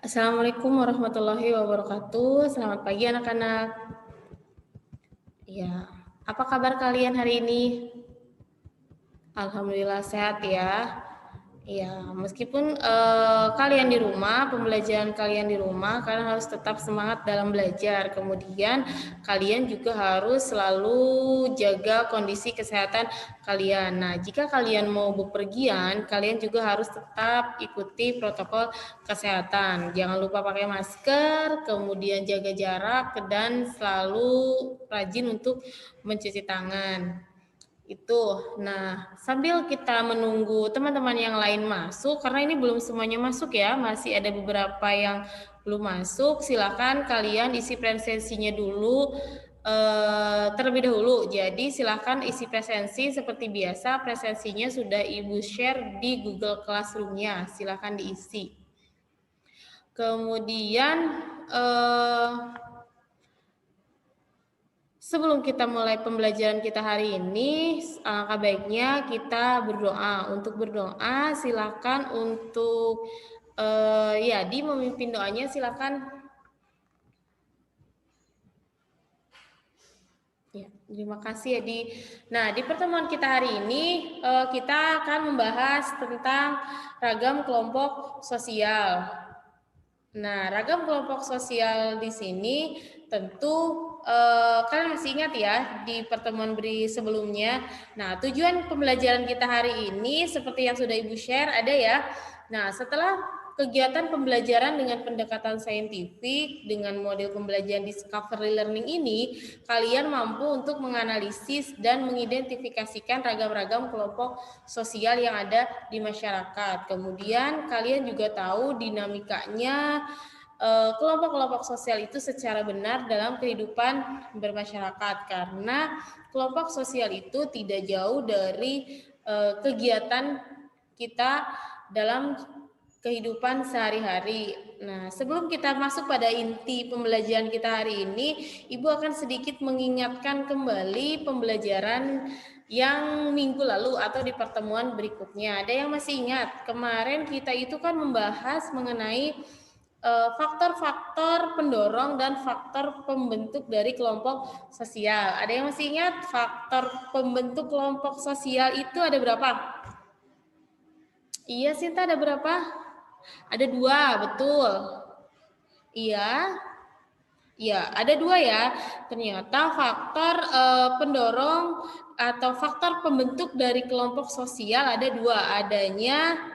Assalamualaikum warahmatullahi wabarakatuh. Selamat pagi anak-anak. Ya, apa kabar kalian hari ini? Alhamdulillah sehat ya. Ya, meskipun kalian di rumah, pembelajaran kalian di rumah, kalian harus tetap semangat dalam belajar. Kemudian kalian juga harus selalu jaga kondisi kesehatan kalian. Nah, jika kalian mau bepergian, kalian juga harus tetap ikuti protokol kesehatan. Jangan lupa pakai masker, kemudian jaga jarak, dan selalu rajin untuk mencuci tangan. Itu. Nah, sambil kita menunggu teman-teman yang lain masuk, karena ini belum semuanya masuk ya, masih ada beberapa yang belum masuk. Silakan kalian isi presensinya dulu terlebih dahulu. Jadi silakan isi presensi seperti biasa. Presensinya sudah Ibu share di Google Classroom-nya. Silakan diisi. Kemudian sebelum kita mulai pembelajaran kita hari ini, alangkah baiknya kita berdoa. Untuk berdoa, silakan untuk Yadi memimpin doanya, silakan. Ya, terima kasih Yadi. Nah, di pertemuan kita hari ini kita akan membahas tentang ragam kelompok sosial. Nah, ragam kelompok sosial di sini tentu kalian masih ingat ya di pertemuan sebelumnya. Nah, tujuan pembelajaran kita hari ini seperti yang sudah Ibu share ada ya. Nah, setelah kegiatan pembelajaran dengan pendekatan saintifik dengan model pembelajaran discovery learning ini, kalian mampu untuk menganalisis dan mengidentifikasikan ragam-ragam kelompok sosial yang ada di masyarakat. Kemudian kalian juga tahu dinamikanya kelompok-kelompok sosial itu secara benar dalam kehidupan bermasyarakat, karena kelompok sosial itu tidak jauh dari kegiatan kita dalam kehidupan sehari-hari. Nah, sebelum kita masuk pada inti pembelajaran kita hari ini, Ibu akan sedikit mengingatkan kembali pembelajaran yang minggu lalu atau di pertemuan berikutnya. Ada yang masih ingat? Kemarin kita itu kan membahas mengenai faktor-faktor pendorong dan faktor pembentuk dari kelompok sosial. Ada yang masih ingat faktor pembentuk kelompok sosial itu ada berapa? Iya, Sinta, ada berapa? Ada 2, betul. Iya. Ya, ada 2 ya. Ternyata faktor pendorong atau faktor pembentuk dari kelompok sosial ada 2. Adanya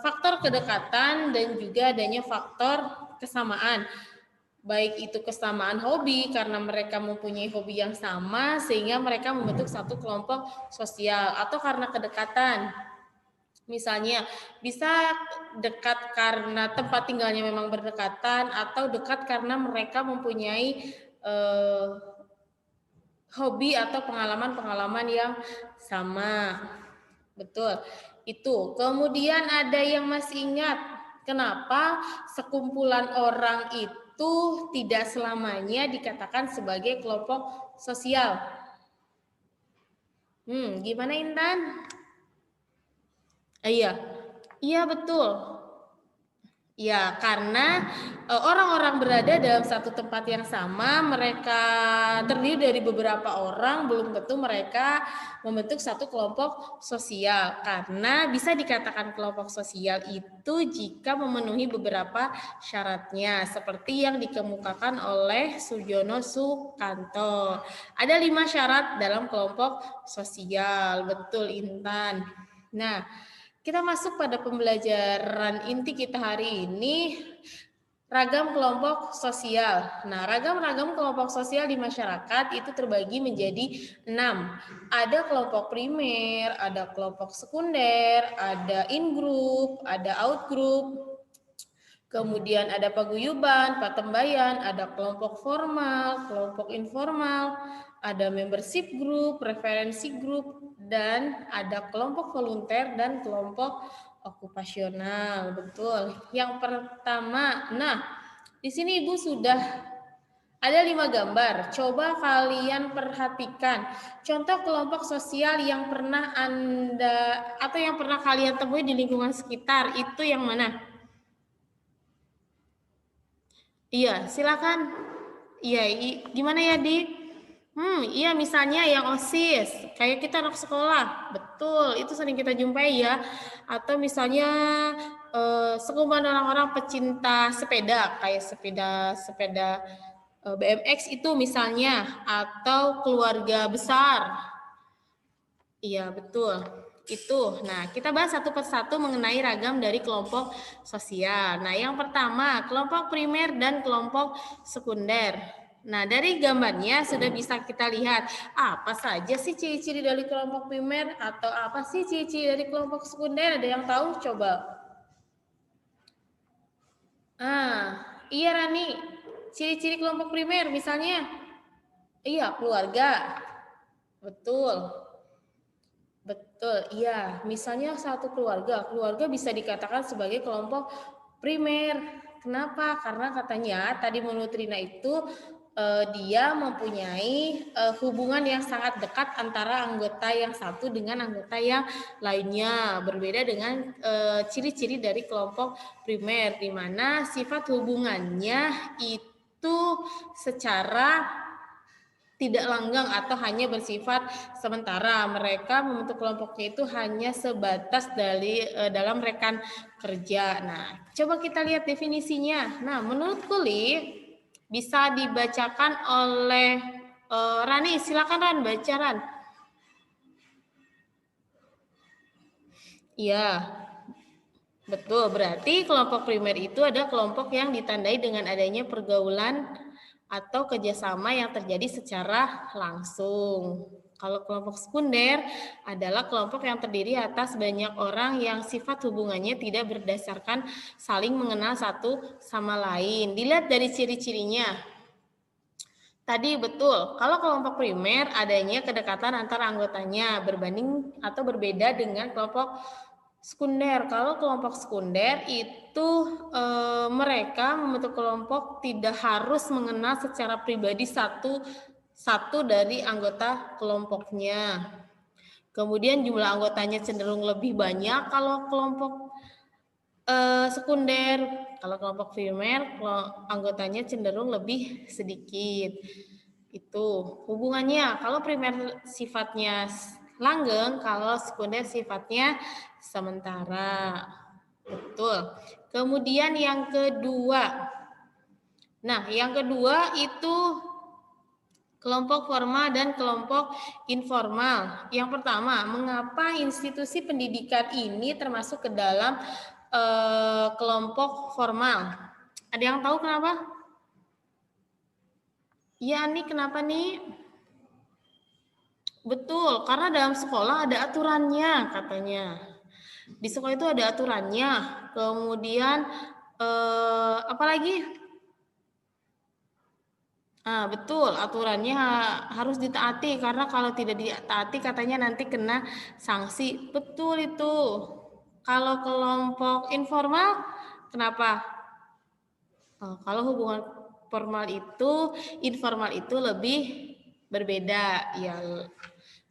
faktor kedekatan dan juga adanya faktor kesamaan. Baik itu kesamaan hobi karena mereka mempunyai hobi yang sama sehingga mereka membentuk satu kelompok sosial, atau karena kedekatan. Misalnya bisa dekat karena tempat tinggalnya memang berdekatan, atau dekat karena mereka mempunyai hobi atau pengalaman-pengalaman yang sama. Betul. Itu. Kemudian ada yang masih ingat kenapa sekumpulan orang itu tidak selamanya dikatakan sebagai kelompok sosial? Gimana Intan? Iya betul. Ya, karena orang-orang berada dalam satu tempat yang sama, mereka terdiri dari beberapa orang, belum tentu mereka membentuk satu kelompok sosial. Karena bisa dikatakan kelompok sosial itu jika memenuhi beberapa syaratnya, seperti yang dikemukakan oleh Sujono Sukanto. Ada 5 syarat dalam kelompok sosial, betul Intan. Nah, kita masuk pada pembelajaran inti kita hari ini, ragam kelompok sosial. Nah, ragam-ragam kelompok sosial di masyarakat itu terbagi menjadi 6. Ada kelompok primer, ada kelompok sekunder, ada in-group, ada out-group, kemudian ada paguyuban, patembayan, ada kelompok formal, kelompok informal, ada membership group, referensi group, dan ada kelompok volunteer dan kelompok okupasional. Betul. Yang pertama, nah, di sini Ibu sudah ada 5 gambar. Coba kalian perhatikan contoh kelompok sosial yang pernah Anda atau yang pernah kalian temui di lingkungan sekitar itu yang mana? Iya, silakan. Iya, gimana ya, Di? Iya misalnya yang OSIS, kayak kita anak sekolah, betul, itu sering kita jumpai ya. Atau misalnya sekumpulan orang-orang pecinta sepeda, kayak sepeda BMX itu misalnya, atau keluarga besar. Iya, betul. Itu. Nah, kita bahas satu persatu mengenai ragam dari kelompok sosial. Nah, yang pertama, kelompok primer dan kelompok sekunder. Nah, dari gambarnya sudah bisa kita lihat apa saja sih ciri-ciri dari kelompok primer atau apa sih ciri-ciri dari kelompok sekunder? Ada yang tahu? Coba. Iya Rani. Ciri-ciri kelompok primer misalnya. Iya, keluarga. Betul. Betul, iya. Misalnya satu keluarga, keluarga bisa dikatakan sebagai kelompok primer. Kenapa? Karena katanya tadi menurut Rina itu dia mempunyai hubungan yang sangat dekat antara anggota yang satu dengan anggota yang lainnya. Berbeda dengan ciri-ciri dari kelompok primer, di mana sifat hubungannya itu secara tidak langgang atau hanya bersifat sementara. Mereka membentuk kelompoknya itu hanya sebatas dari dalam rekan kerja. Nah, coba kita lihat definisinya. Nah, menurut Kuli bisa dibacakan oleh Rani. Silakan Ran, baca Ran. Iya. Betul, berarti kelompok primer itu adalah kelompok yang ditandai dengan adanya pergaulan atau kerjasama yang terjadi secara langsung. Kalau kelompok sekunder adalah kelompok yang terdiri atas banyak orang yang sifat hubungannya tidak berdasarkan saling mengenal satu sama lain. Dilihat dari ciri-cirinya. Tadi betul, kalau kelompok primer adanya kedekatan antara anggotanya berbanding atau berbeda dengan kelompok sekunder. Kalau kelompok sekunder itu mereka membentuk kelompok tidak harus mengenal secara pribadi satu dari anggota kelompoknya. Kemudian jumlah anggotanya cenderung lebih banyak kalau kelompok sekunder. Kalau kelompok primer anggotanya cenderung lebih sedikit. Itu hubungannya. Kalau primer sifatnya langgeng, kalau sekunder sifatnya sementara. Betul. Kemudian yang kedua. Nah, yang kedua itu kelompok formal dan kelompok informal. Yang pertama, mengapa institusi pendidikan ini termasuk ke dalam kelompok formal? Ada yang tahu kenapa? Iya nih, kenapa nih? Betul, karena dalam sekolah ada aturannya katanya. Di sekolah itu ada aturannya. Kemudian apa lagi? Betul, aturannya harus ditaati karena kalau tidak ditaati katanya nanti kena sanksi. Betul itu. Kalau kelompok informal, kenapa? Kalau hubungan formal itu, informal itu lebih berbeda. Ya,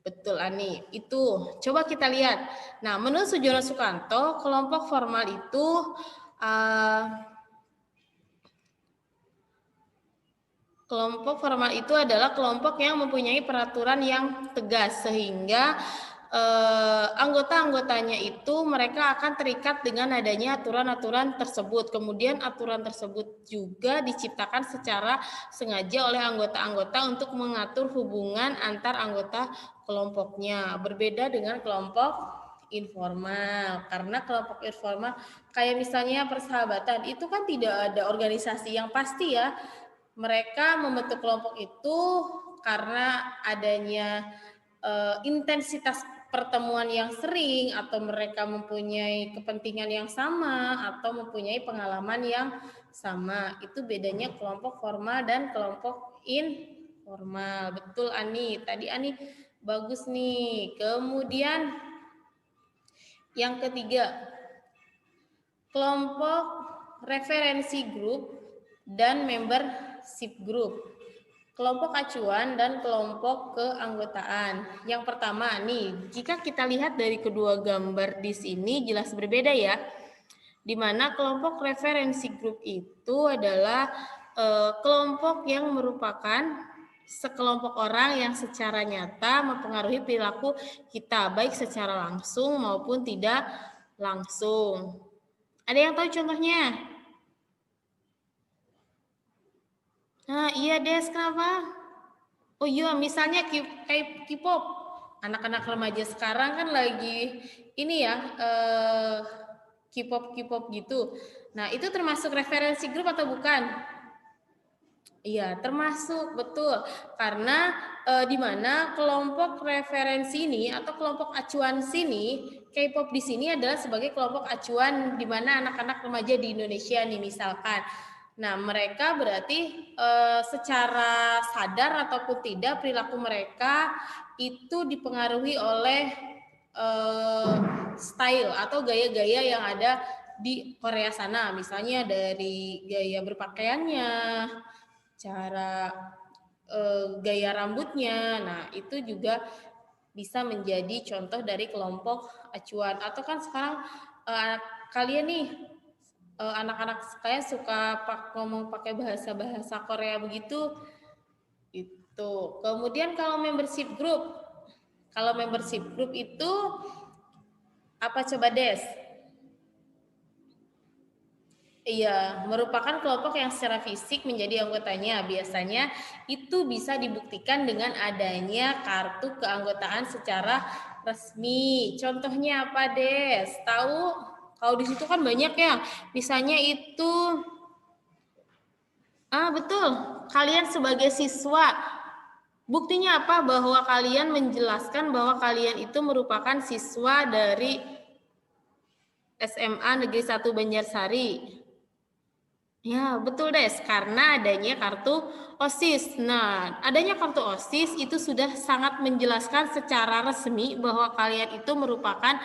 betul Ani. Itu. Coba kita lihat. Nah, menurut Sujono Sukanto, kelompok formal itu kelompok formal itu adalah kelompok yang mempunyai peraturan yang tegas sehingga anggota-anggotanya itu mereka akan terikat dengan adanya aturan-aturan tersebut. Kemudian aturan tersebut juga diciptakan secara sengaja oleh anggota-anggota untuk mengatur hubungan antar anggota kelompoknya. Berbeda dengan kelompok informal, karena kelompok informal kayak misalnya persahabatan itu kan tidak ada organisasi yang pasti ya. Mereka membentuk kelompok itu karena adanya intensitas pertemuan yang sering atau mereka mempunyai kepentingan yang sama atau mempunyai pengalaman yang sama. Itu bedanya kelompok formal dan kelompok informal. Betul Ani. Tadi Ani bagus nih. Kemudian yang ketiga, kelompok referensi grup dan membership group. Kelompok acuan dan kelompok keanggotaan. Yang pertama nih, jika kita lihat dari kedua gambar di sini jelas berbeda ya. Di mana kelompok referensi grup itu adalah kelompok yang merupakan sekelompok orang yang secara nyata mempengaruhi perilaku kita, baik secara langsung maupun tidak langsung. Ada yang tahu contohnya? Nah, iya Des, kenapa? Oh iya, misalnya kayak K-pop. Anak-anak remaja sekarang kan lagi ini ya, K-pop gitu. Nah, itu termasuk referensi grup atau bukan? Iya, termasuk betul. Karena di mana kelompok referensi ini atau kelompok acuan sini, K-pop di sini adalah sebagai kelompok acuan di mana anak-anak remaja di Indonesia nih misalkan. Nah, mereka berarti secara sadar ataupun tidak perilaku mereka itu dipengaruhi oleh style atau gaya-gaya yang ada di Korea sana. Misalnya dari gaya berpakaiannya, cara gaya rambutnya. Nah, itu juga bisa menjadi contoh dari kelompok acuan. Atau kan sekarang kalian nih anak-anak saya suka ngomong pakai bahasa-bahasa Korea begitu. Itu. Kemudian kalau membership group itu apa coba Des? Iya, merupakan kelompok yang secara fisik menjadi anggotanya. Biasanya itu bisa dibuktikan dengan adanya kartu keanggotaan secara resmi. Contohnya apa, Des? Tahu? Kalau di situ kan banyak ya. Misalnya itu betul. Kalian sebagai siswa, buktinya apa? Bahwa kalian menjelaskan bahwa kalian itu merupakan siswa dari SMA Negeri 1 Banjarsari. Ya, betul Des, karena adanya kartu OSIS. Nah, adanya kartu OSIS itu sudah sangat menjelaskan secara resmi bahwa kalian itu merupakan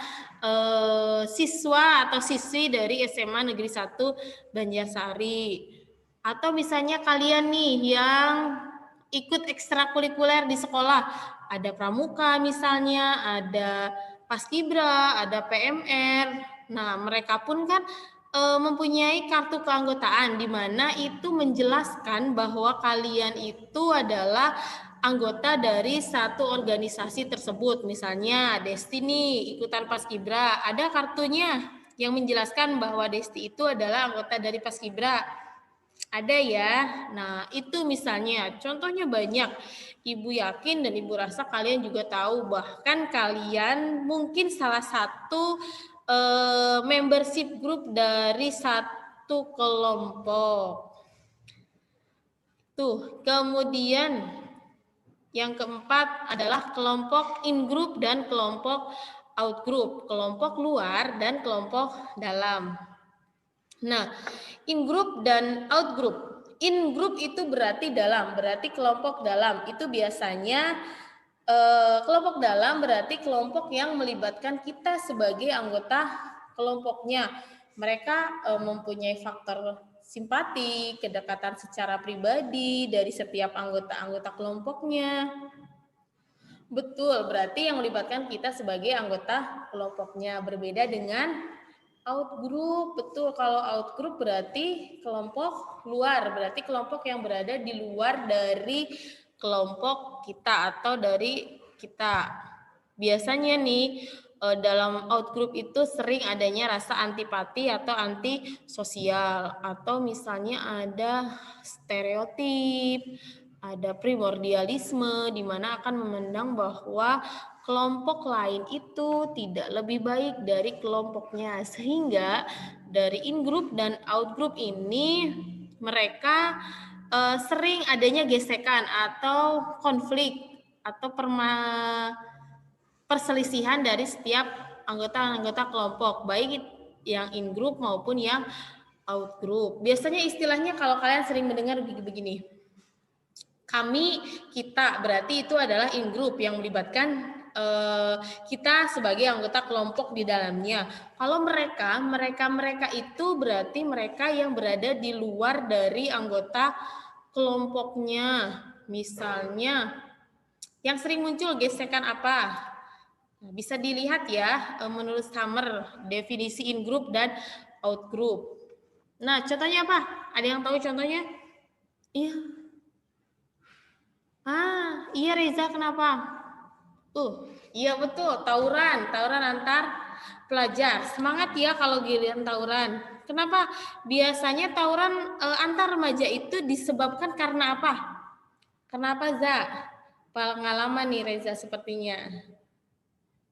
siswa atau siswi dari SMA Negeri 1 Banjarsari. Atau misalnya kalian nih yang ikut ekstrakurikuler di sekolah, ada pramuka misalnya, ada paskibra, ada PMR. Nah, mereka pun kan mempunyai kartu keanggotaan di mana itu menjelaskan bahwa kalian itu adalah anggota dari satu organisasi tersebut. Misalnya Desti nih ikutan Paskibra, ada kartunya yang menjelaskan bahwa Desti itu adalah anggota dari Paskibra. Ada ya. Nah, itu misalnya contohnya banyak. Ibu yakin dan Ibu rasa kalian juga tahu, bahkan kalian mungkin salah satu membership group dari satu kelompok. Tuh, kemudian yang keempat adalah kelompok in group dan kelompok out group, kelompok luar dan kelompok dalam. Nah, in group dan out group. In group itu berarti dalam, berarti kelompok dalam. Itu biasanya kelompok dalam berarti kelompok yang melibatkan kita sebagai anggota kelompoknya. Mereka mempunyai faktor simpati, kedekatan secara pribadi dari setiap anggota-anggota kelompoknya. Betul, berarti yang melibatkan kita sebagai anggota kelompoknya. Berbeda dengan out group. Betul, kalau out group berarti kelompok luar, berarti kelompok yang berada di luar dari kelompok kita atau dari kita. Biasanya nih dalam out group itu sering adanya rasa antipati atau anti sosial, atau misalnya ada stereotip, ada primordialisme di mana akan memandang bahwa kelompok lain itu tidak lebih baik dari kelompoknya, sehingga dari in group dan out group ini mereka sering adanya gesekan atau konflik atau perselisihan dari setiap anggota-anggota kelompok, baik yang in group maupun yang out group. Biasanya istilahnya kalau kalian sering mendengar begini, kami, kita, berarti itu adalah in group yang melibatkan kita sebagai anggota kelompok di dalamnya. Kalau mereka itu berarti mereka yang berada di luar dari anggota kelompoknya. Misalnya, yang sering muncul gesekan apa? Nah, bisa dilihat ya menurut Summer definisi in group dan out group. Nah, contohnya apa? Ada yang tahu contohnya? Iya. Iya Reza, kenapa? Iya betul, tawuran antar pelajar. Semangat ya kalau giliran tawuran. Kenapa? Biasanya tawuran antar remaja itu disebabkan karena apa? Kenapa, Za? Pengalaman nih Reza sepertinya.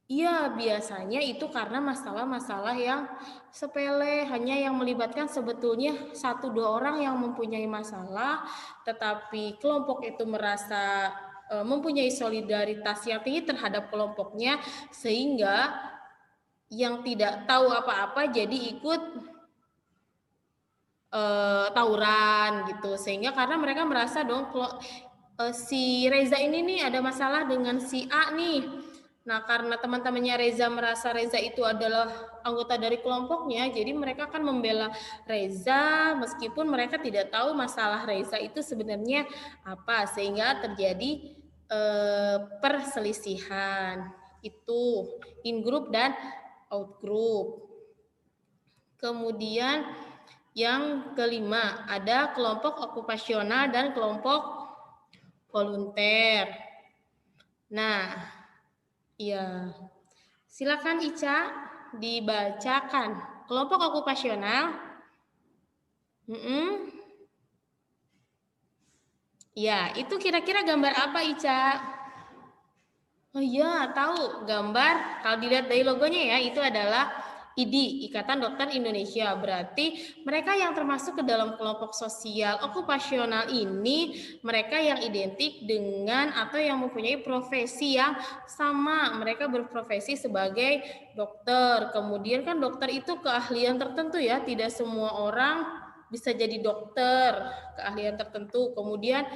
Iya, biasanya itu karena masalah-masalah yang sepele, hanya yang melibatkan sebetulnya 1-2 orang yang mempunyai masalah, tetapi kelompok itu merasa mempunyai solidaritas yang tinggi terhadap kelompoknya, sehingga yang tidak tahu apa-apa jadi ikut tawuran gitu, sehingga karena mereka merasa dong si Reza ini nih ada masalah dengan si A nih. Nah, karena teman-temannya Reza merasa Reza itu adalah anggota dari kelompoknya, jadi mereka akan membela Reza meskipun mereka tidak tahu masalah Reza itu sebenarnya apa, sehingga terjadi perselisihan. Itu in group dan out group. Kemudian yang kelima, ada kelompok okupasional dan kelompok volunteer. Nah, iya. Silakan Ica dibacakan. Kelompok okupasional. Ya, itu kira-kira gambar apa Ica? Oh iya, tahu gambar. Kalau dilihat dari logonya ya, itu adalah IDI, Ikatan Dokter Indonesia. Berarti mereka yang termasuk ke dalam kelompok sosial okupasional ini, mereka yang identik dengan atau yang mempunyai profesi yang sama. Mereka berprofesi sebagai dokter. Kemudian kan dokter itu keahlian tertentu ya, tidak semua orang bisa jadi dokter, keahlian tertentu. Kemudian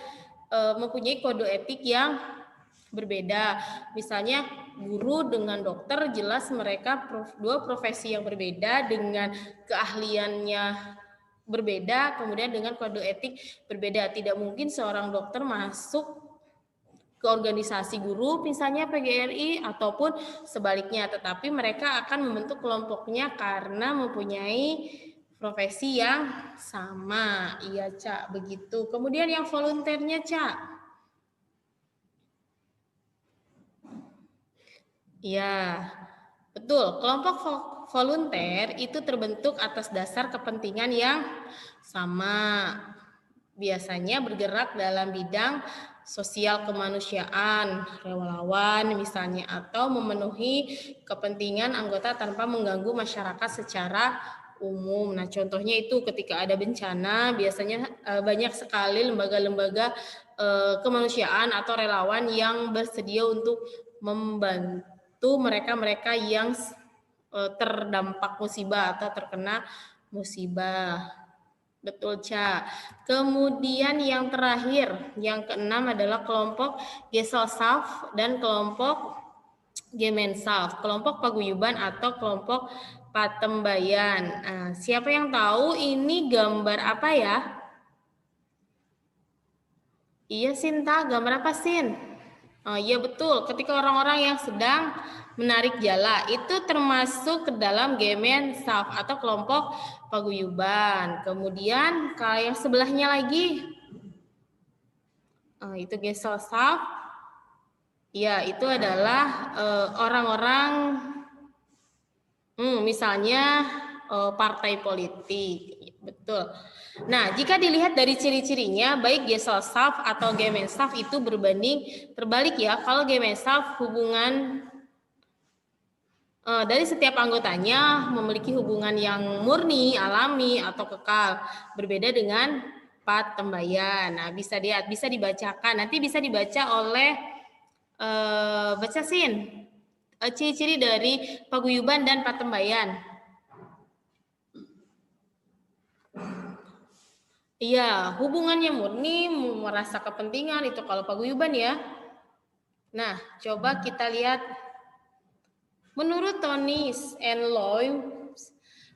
mempunyai kode etik yang berbeda. Misalnya guru dengan dokter, jelas mereka dua profesi yang berbeda dengan keahliannya berbeda, kemudian dengan kode etik berbeda. Tidak mungkin seorang dokter masuk ke organisasi guru misalnya PGRI ataupun sebaliknya, tetapi mereka akan membentuk kelompoknya karena mempunyai profesi yang sama. Iya, Cak, begitu. Kemudian yang volunteernya, Cak. Ya, betul. Kelompok volunteer itu terbentuk atas dasar kepentingan yang sama. Biasanya bergerak dalam bidang sosial kemanusiaan, relawan misalnya, atau memenuhi kepentingan anggota tanpa mengganggu masyarakat secara umum. Nah, contohnya itu ketika ada bencana, biasanya banyak sekali lembaga-lembaga kemanusiaan atau relawan yang bersedia untuk membantu mereka-mereka yang terdampak musibah atau terkena musibah. Betul, Ca. Kemudian yang terakhir, yang keenam adalah kelompok Gesellschaft dan kelompok Gemeinschaft, kelompok paguyuban atau kelompok patembayan. Nah, siapa yang tahu ini gambar apa ya? Iya, Sinta, gambar apa, Sin? Oh iya betul, ketika orang-orang yang sedang menarik jala itu termasuk ke dalam Gemeinschaft atau kelompok paguyuban. Kemudian kalau yang sebelahnya lagi, itu Gesellschaft, ya itu adalah orang-orang, misalnya partai politik, betul. Nah, jika dilihat dari ciri-cirinya, baik Gesellschaft atau Gemeinschaft itu berbanding terbalik ya. Kalau Gemeinschaft hubungan dari setiap anggotanya memiliki hubungan yang murni, alami, atau kekal. Berbeda dengan patembayan. Nah, bisa dibacakan. Nanti bisa dibaca oleh baca Sin. Ciri-ciri dari paguyuban dan patembayan. Iya, hubungannya murni, merasa kepentingan itu kalau paguyuban ya. Nah, coba kita lihat. Menurut Tony and Loy,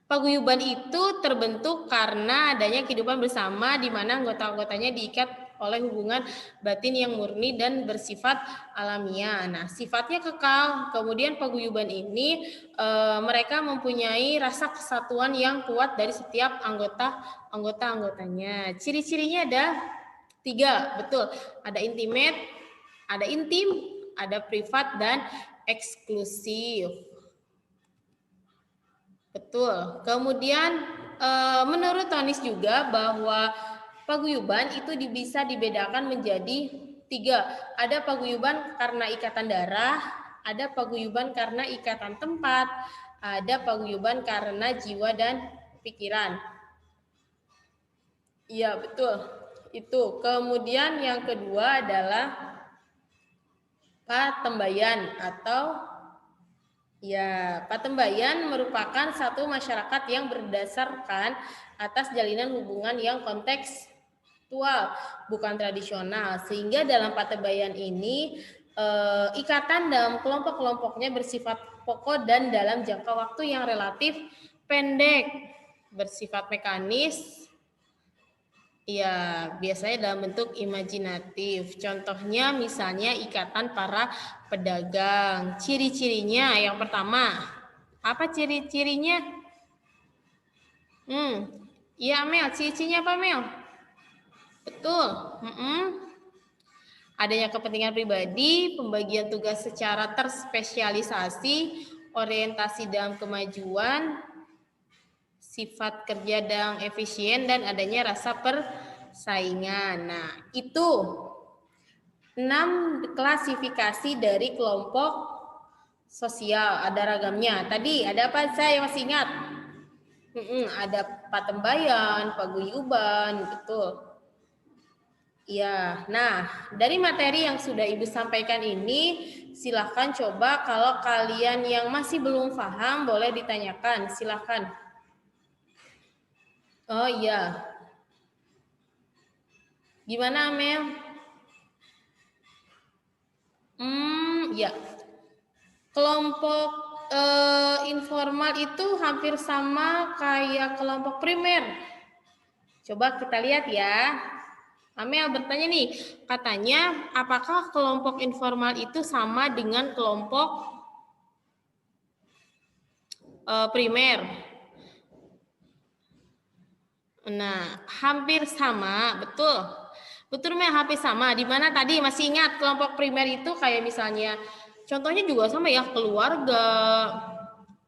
paguyuban itu terbentuk karena adanya kehidupan bersama di mana anggota-anggotanya diikat oleh hubungan batin yang murni dan bersifat alamiah. Nah, sifatnya kekal. Kemudian paguyuban ini mereka mempunyai rasa kesatuan yang kuat dari setiap anggotanya. Ciri-cirinya ada 3, betul. Ada intimate, ada intim, ada privat, dan eksklusif. Betul. Kemudian menurut Tonis juga bahwa paguyuban itu bisa dibedakan menjadi 3. Ada paguyuban karena ikatan darah, ada paguyuban karena ikatan tempat, ada paguyuban karena jiwa dan pikiran. Iya, betul. Itu. Kemudian yang kedua adalah patembayan atau patembayan merupakan satu masyarakat yang berdasarkan atas jalinan hubungan yang kontekstual, bukan tradisional. Sehingga dalam patembayan ini ikatan dalam kelompok-kelompoknya bersifat pokok dan dalam jangka waktu yang relatif pendek, bersifat mekanis. Ya, biasanya dalam bentuk imajinatif. Contohnya misalnya ikatan para pedagang. Ciri-cirinya yang pertama, apa ciri-cirinya? Iya Mel, ciri-cirinya apa Mel? Betul. Adanya kepentingan pribadi, pembagian tugas secara terspesialisasi, orientasi dalam kemajuan, sifat kerja yang efisien, dan adanya rasa persaingan. Nah, itu 6 klasifikasi dari kelompok sosial. Ada ragamnya. Tadi ada apa saya masih ingat? Ada patembayan, paguyuban, betul. Ya, nah dari materi yang sudah Ibu sampaikan ini, silahkan coba kalau kalian yang masih belum paham boleh ditanyakan, silahkan. Oh iya. Gimana Amel? Ya. Kelompok informal itu hampir sama kayak kelompok primer. Coba kita lihat ya. Amel bertanya nih, katanya apakah kelompok informal itu sama dengan kelompok primer? Nah, hampir sama, betul. Betul Mel, hampir sama. Di mana tadi masih ingat kelompok primer itu kayak misalnya, contohnya juga sama ya, keluarga,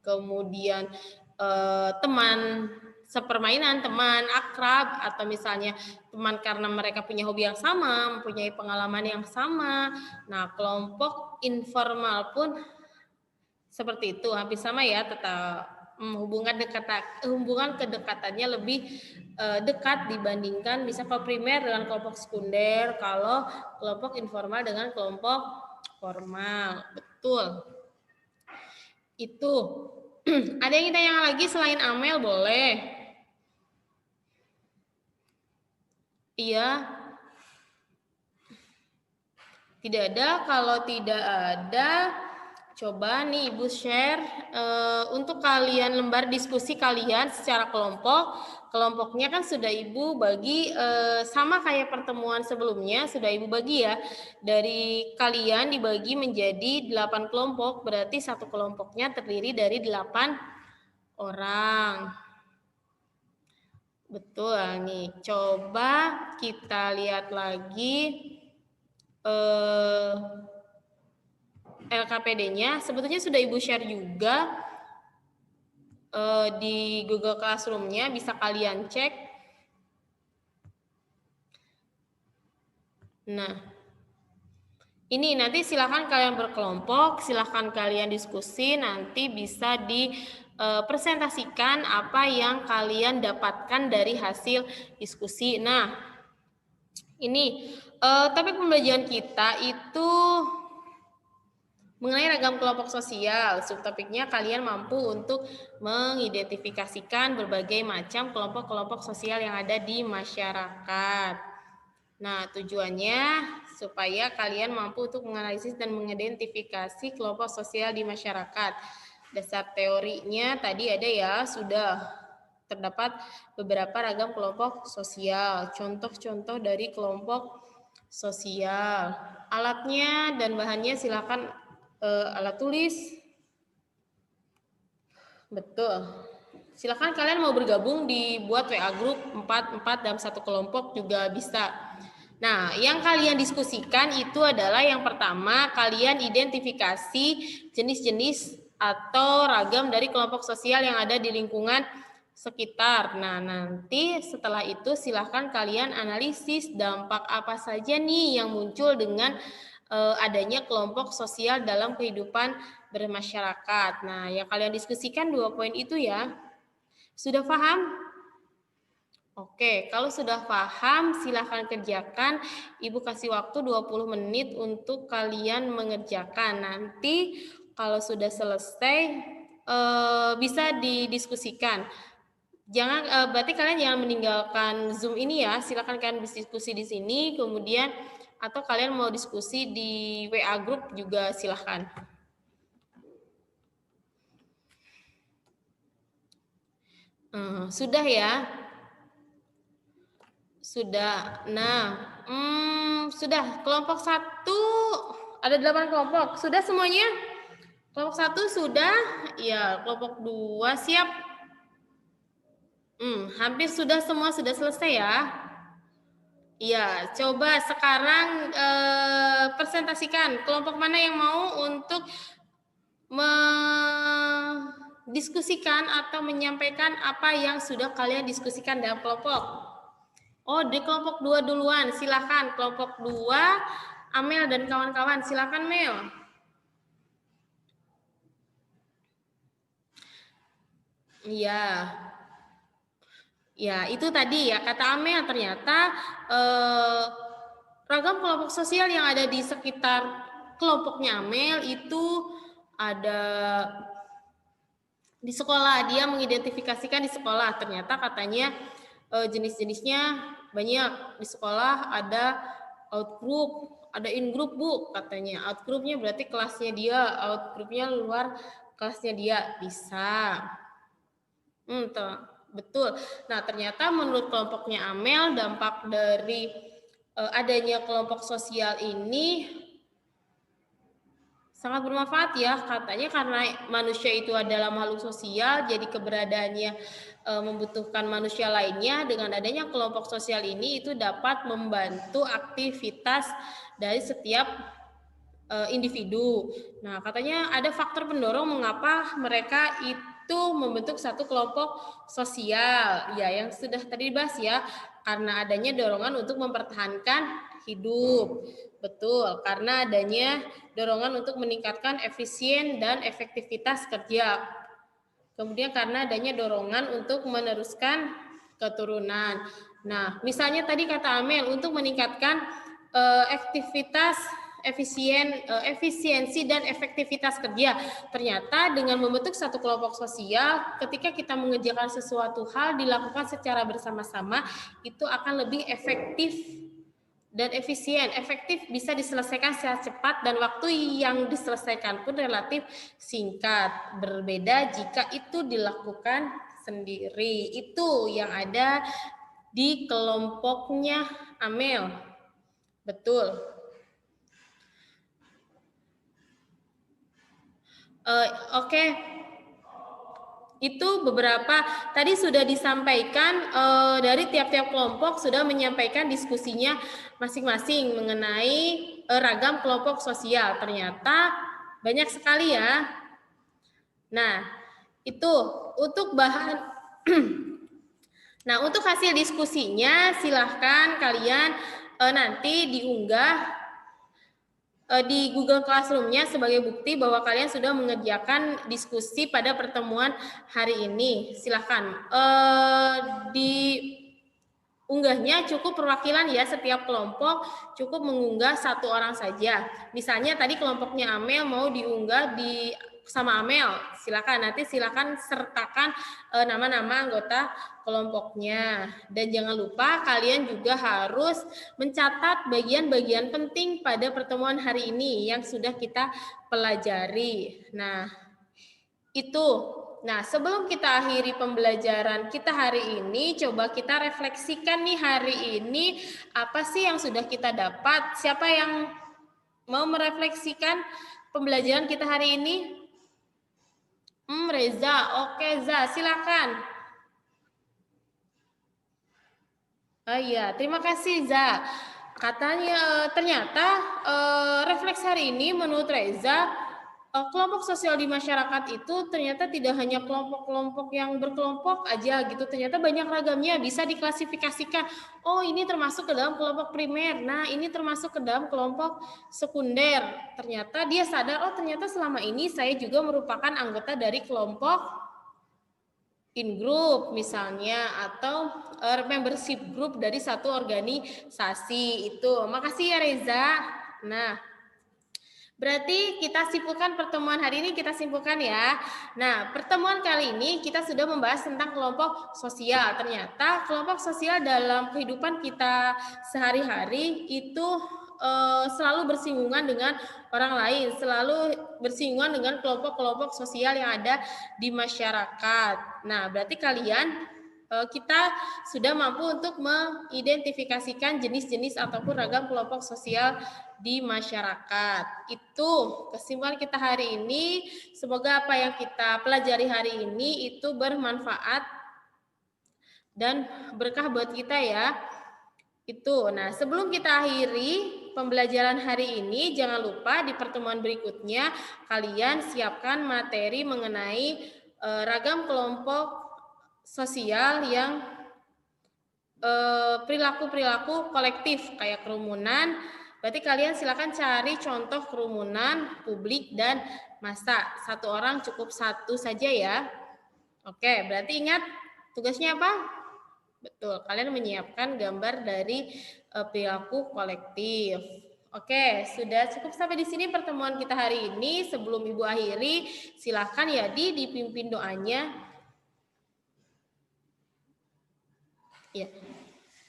kemudian teman sepermainan, teman akrab, atau misalnya teman karena mereka punya hobi yang sama, mempunyai pengalaman yang sama. Nah, kelompok informal pun seperti itu, hampir sama ya, tetap hubungan kedekatannya lebih dekat dibandingkan misalnya primer dengan kelompok sekunder, kalau kelompok informal dengan kelompok formal. Betul. Itu. Ada yang ditanya lagi selain Amel boleh? Iya. Tidak ada. Kalau tidak ada, coba nih Ibu share untuk kalian lembar diskusi kalian secara kelompok. Kelompoknya kan sudah Ibu bagi sama kayak pertemuan sebelumnya, sudah Ibu bagi ya. Dari kalian dibagi menjadi 8 kelompok, berarti satu kelompoknya terdiri dari 8 orang. Betul nih. Coba kita lihat lagi LKPD-nya. Sebetulnya sudah Ibu share juga di Google Classroom-nya, bisa kalian cek. Nah, ini nanti silakan kalian berkelompok, silakan kalian diskusi, nanti bisa dipresentasikan apa yang kalian dapatkan dari hasil diskusi. Nah, ini topik pembelajaran kita itu mengenai ragam kelompok sosial. Subtopiknya kalian mampu untuk mengidentifikasikan berbagai macam kelompok-kelompok sosial yang ada di masyarakat. Nah, tujuannya supaya kalian mampu untuk menganalisis dan mengidentifikasi kelompok sosial di masyarakat. Dasar teorinya tadi ada ya, sudah terdapat beberapa ragam kelompok sosial. Contoh-contoh dari kelompok sosial. Alatnya dan bahannya silakan alat tulis. Betul. Silakan kalian mau bergabung dibuat WA group 4 dalam satu kelompok juga bisa. Nah, yang kalian diskusikan itu adalah yang pertama, kalian identifikasi jenis-jenis atau ragam dari kelompok sosial yang ada di lingkungan sekitar. Nah, nanti setelah itu silahkan kalian analisis dampak apa saja nih yang muncul dengan adanya kelompok sosial dalam kehidupan bermasyarakat. Nah, yang kalian diskusikan 2 poin itu ya. Sudah paham? Oke, kalau sudah paham silahkan kerjakan. Ibu kasih waktu 20 menit untuk kalian mengerjakan. Nanti kalau sudah selesai bisa didiskusikan. Jangan berarti kalian jangan meninggalkan Zoom ini ya. Silakan kalian diskusi di sini, kemudian atau kalian mau diskusi di WA group juga silahkan. Sudah ya? Sudah. Nah, sudah. Kelompok 1 ada 8 kelompok. Sudah semuanya? Kelompok 1 sudah? Ya, kelompok 2 siap? Hampir sudah semua sudah selesai ya. Iya, coba sekarang presentasikan kelompok mana yang mau untuk mendiskusikan atau menyampaikan apa yang sudah kalian diskusikan dalam kelompok. Oh, di kelompok 2 duluan, silakan kelompok 2 Amel dan kawan-kawan, silakan Mel. Iya. Ya, itu tadi ya kata Amel ternyata ragam kelompok sosial yang ada di sekitar kelompoknya Amel itu ada di sekolah. Dia mengidentifikasikan di sekolah. Ternyata katanya jenis-jenisnya banyak. Di sekolah ada out group, ada in group Bu katanya. Out groupnya berarti kelasnya dia, out groupnya luar kelasnya dia. Bisa. Betul. Nah, ternyata menurut kelompoknya Amel, dampak dari adanya kelompok sosial ini sangat bermanfaat ya. Katanya karena manusia itu adalah makhluk sosial, jadi keberadaannya membutuhkan manusia lainnya. Dengan adanya kelompok sosial ini itu dapat membantu aktivitas dari setiap individu. Nah, katanya ada faktor pendorong mengapa mereka itu membentuk satu kelompok sosial. Ya, yang sudah tadi dibahas ya, karena adanya dorongan untuk mempertahankan hidup. Betul, karena adanya dorongan untuk meningkatkan efisien dan efektivitas kerja. Kemudian karena adanya dorongan untuk meneruskan keturunan. Nah, misalnya tadi kata Amel untuk meningkatkan aktivitas efisiensi dan efektivitas kerja. Ternyata dengan membentuk satu kelompok sosial, ketika kita mengerjakan sesuatu hal dilakukan secara bersama-sama, itu akan lebih efektif dan efisien. Efektif bisa diselesaikan secara cepat dan waktu yang diselesaikan pun relatif singkat. Berbeda jika itu dilakukan sendiri. Itu yang ada di kelompoknya Amel. Betul. Oke. Itu beberapa tadi sudah disampaikan dari tiap-tiap kelompok sudah menyampaikan diskusinya masing-masing mengenai ragam kelompok sosial. Ternyata banyak sekali ya. Nah, itu untuk bahan Nah, untuk hasil diskusinya silahkan kalian nanti diunggah di Google Classroom-nya sebagai bukti bahwa kalian sudah mengerjakan diskusi pada pertemuan hari ini. Silahkan diunggahnya cukup perwakilan ya, setiap kelompok cukup mengunggah 1 orang saja. Misalnya tadi kelompoknya Amel mau diunggah sama Amel, silakan sertakan nama-nama anggota kelompoknya. Dan jangan lupa kalian juga harus mencatat bagian-bagian penting pada pertemuan hari ini yang sudah kita pelajari. Nah, itu. Nah, sebelum kita akhiri pembelajaran kita hari ini, coba kita refleksikan nih hari ini apa sih yang sudah kita dapat? Siapa yang mau merefleksikan pembelajaran kita hari ini? Reza. Oke, Za, silakan. Oh iya, terima kasih Za. Katanya ternyata refleks hari ini menurut Reza, kelompok sosial di masyarakat itu ternyata tidak hanya kelompok-kelompok yang berkelompok aja gitu, ternyata banyak ragamnya, bisa diklasifikasikan. Oh, ini termasuk ke dalam kelompok primer. Nah, ini termasuk ke dalam kelompok sekunder. Ternyata dia sadar, oh ternyata selama ini saya juga merupakan anggota dari kelompok in group misalnya, atau membership group dari satu organisasi itu. Makasih ya Reza. Nah, berarti kita simpulkan pertemuan hari ini, kita simpulkan ya. Nah, pertemuan kali ini kita sudah membahas tentang kelompok sosial. Ternyata kelompok sosial dalam kehidupan kita sehari-hari itu selalu bersinggungan dengan orang lain, selalu bersinggungan dengan kelompok-kelompok sosial yang ada di masyarakat. Nah, berarti kalian kita sudah mampu untuk mengidentifikasikan jenis-jenis ataupun ragam kelompok sosial di masyarakat. Itu kesimpulan kita hari ini. Semoga apa yang kita pelajari hari ini itu bermanfaat dan berkah buat kita ya. Itu. Nah, sebelum kita akhiri pembelajaran hari ini, jangan lupa di pertemuan berikutnya kalian siapkan materi mengenai ragam kelompok sosial yang perilaku-perilaku kolektif kayak kerumunan. Berarti kalian silakan cari contoh kerumunan publik dan massa. Satu orang cukup satu saja ya. Oke, berarti ingat tugasnya apa? Betul, kalian menyiapkan gambar dari perilaku kolektif. Oke, sudah cukup sampai di sini pertemuan kita hari ini. Sebelum Ibu akhiri, silakan ya dipimpin doanya. Ya.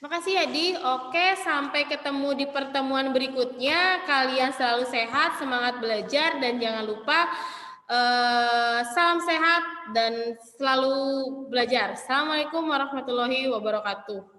Makasih ya Di. Oke, sampai ketemu di pertemuan berikutnya. Kalian selalu sehat, semangat belajar, dan jangan lupa salam sehat dan selalu belajar. Assalamualaikum warahmatullahi wabarakatuh.